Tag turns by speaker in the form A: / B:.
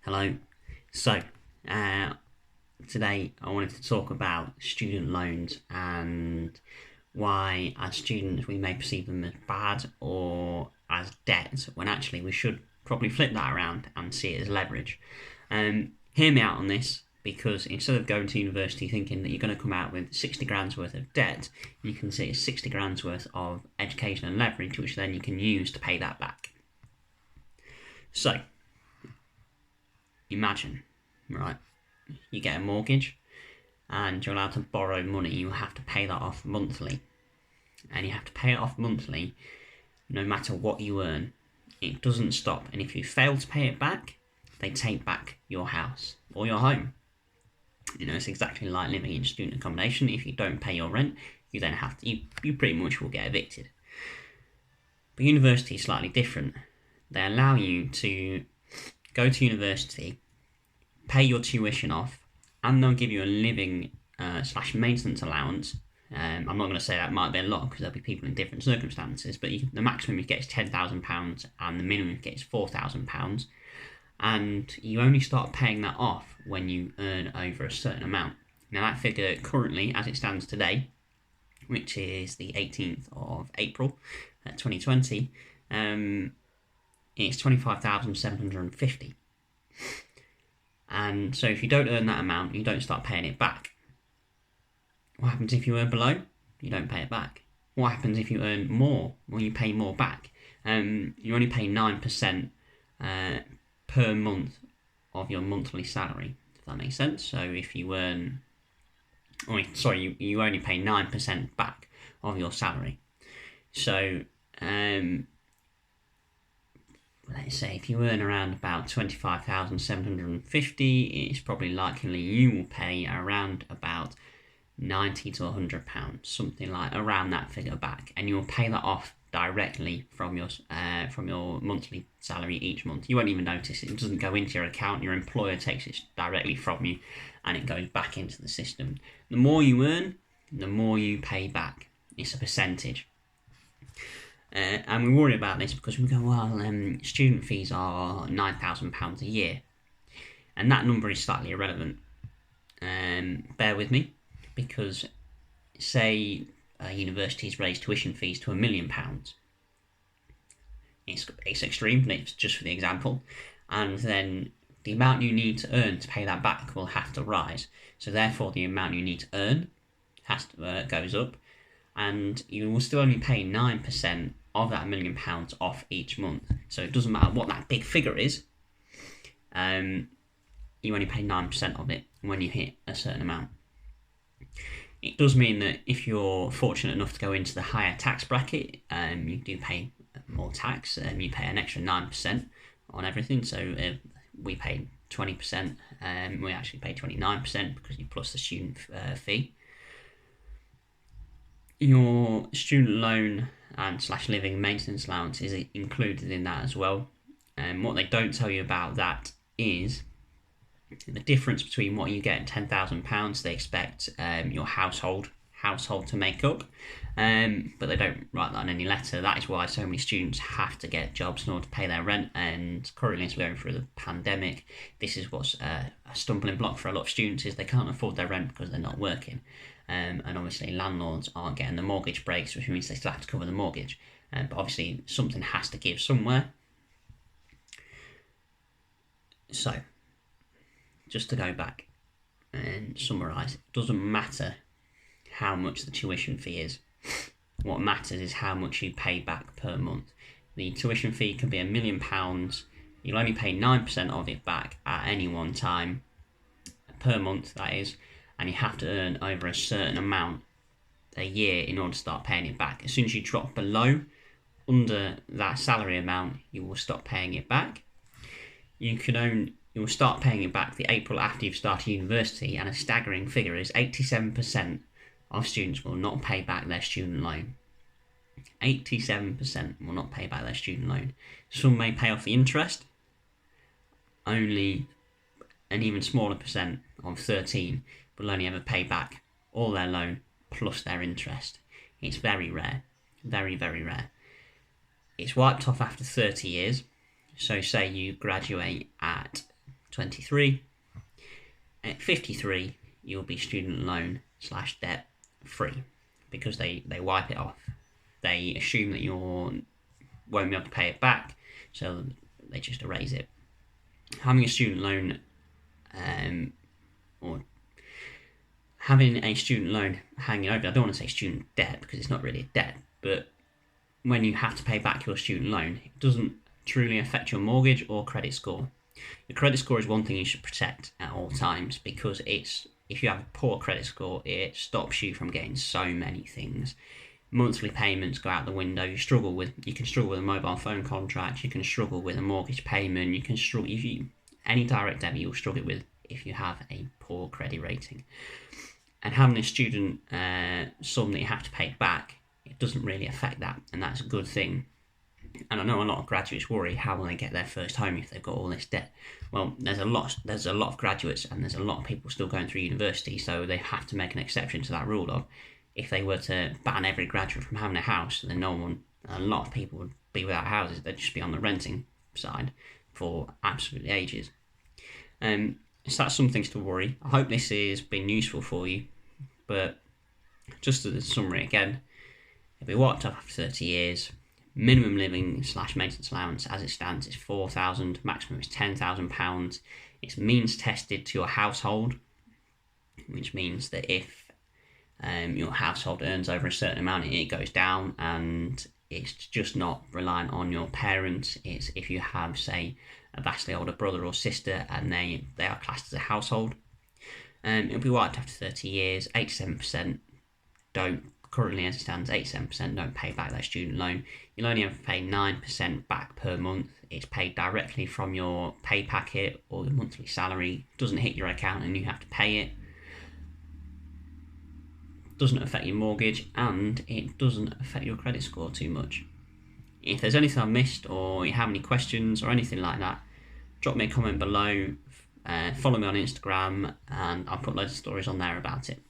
A: Hello. So, today I wanted to talk about student loans and why, as students, we may perceive them as bad or as debt when actually we should probably flip that around and see it as leverage. Hear me out on this because instead of going to university thinking that you're going to come out with 60 grand's worth of debt, you can see it's 60 grand's worth of education and leverage, which then you can use to pay that back. So, imagine, right, you get a mortgage and you're allowed to borrow money. You have to pay that off monthly, and you have to pay it off monthly no matter what you earn. It doesn't stop, and if you fail to pay it back, they take back your house or your home. It's exactly like living in student accommodation. If you don't pay your rent, you then have to, you pretty much will get evicted. But university is slightly different. They allow you to go to university, pay your tuition off, and they'll give you a living slash maintenance allowance. I'm not going to say that might be a lot because there'll be people in different circumstances, but the maximum you get is £10,000 and the minimum you get is £4,000, and you only start paying that off when you earn over a certain amount. Now that figure currently, as it stands today, which is the 18th of April 2020, it's 25,750. And so if you don't earn that amount, you don't start paying it back. What happens if you earn below? You don't pay it back. What happens if you earn more? Well, you pay more back. You only pay 9% per month of your monthly salary, if that makes sense. So if you earn, you only pay 9% back of your salary. So let's say if you earn around about 25,750, it's probably likely you will pay around about £90 to £100, something like around that figure back, and you'll pay that off directly from your monthly salary each month. You won't even notice it. It doesn't go into your account. Your employer takes it directly from you, and it goes back into the system. The more you earn, the more you pay back. It's a percentage. And we worry about this because we go, student fees are £9,000 a year. And that number is slightly irrelevant. Bear with me, because say universities raise tuition fees to £1 million. It's extreme, but it's just for the example. And then the amount you need to earn to pay that back will have to rise. So therefore the amount you need to earn goes up. And you will still only pay 9% of that £1 million off each month. So it doesn't matter what that big figure is, you only pay 9% of it when you hit a certain amount. It does mean that if you're fortunate enough to go into the higher tax bracket, you do pay more tax. You pay an extra 9% on everything. So we pay 20%, we actually pay 29% because you plus the student fee. Your student loan and slash living maintenance allowance is included in that as well. And what they don't tell you about that is the difference between what you get at £10,000 they expect your household to make up, but they don't write that on any letter. That is why so many students have to get jobs in order to pay their rent, and currently as we're going through the pandemic, this is what's a stumbling block for a lot of students, is they can't afford their rent because they're not working. And obviously landlords aren't getting the mortgage breaks, which means they still have to cover the mortgage. But obviously something has to give somewhere. So, just to go back and summarise, it doesn't matter how much the tuition fee is. What matters is how much you pay back per month. The tuition fee can be £1 million. You'll only pay 9% of it back at any one time, per month that is, and you have to earn over a certain amount a year in order to start paying it back. As soon as you drop under that salary amount, you will stop paying it back. You will start paying it back the April after you've started university, and a staggering figure is 87% of students will not pay back their student loan. 87% will not pay back their student loan. Some may pay off the interest, only an even smaller percent of 13 will only ever pay back all their loan plus their interest. It's very rare, very, very rare. It's wiped off after 30 years. So say you graduate at 23. At 53, you'll be student loan / debt free because they wipe it off. They assume that you won't be able to pay it back, so they just erase it. Having a student loan or having a student loan hanging over, I don't want to say student debt because it's not really a debt, but when you have to pay back your student loan, it doesn't truly affect your mortgage or credit score. Your credit score is one thing you should protect at all times because if you have a poor credit score, it stops you from getting so many things. Monthly payments go out the window. You can struggle with a mobile phone contract. You can struggle with a mortgage payment. You can struggle any direct debit you'll struggle with if you have a poor credit rating. And having a student sum that you have to pay back, it doesn't really affect that, and that's a good thing. And I know a lot of graduates worry how will they get their first home if they've got all this debt. Well, there's a lot of graduates and there's a lot of people still going through university, so they have to make an exception to that rule of if they were to ban every graduate from having a house, then a lot of people would be without houses. They'd just be on the renting side for absolutely ages. So that's some things to worry. I hope this has been useful for you, but just as a summary again, if we wiped up after 30 years, minimum living / maintenance allowance as it stands is £4,000, maximum is £10,000. It's means tested to your household, which means that if your household earns over a certain amount, it goes down, and it's just not reliant on your parents. It's if you have, say, a vastly older brother or sister and they are classed as a household. It'll be wiped after 30 years. 87% don't, currently as it stands, 87% don't pay back their student loan. You'll only have to pay 9% back per month. It's paid directly from your pay packet or your monthly salary. It doesn't hit your account and you have to pay it. Doesn't affect your mortgage, and it doesn't affect your credit score too much. If there's anything I've missed or you have any questions or anything like that, drop me a comment below, follow me on Instagram, and I'll put loads of stories on there about it.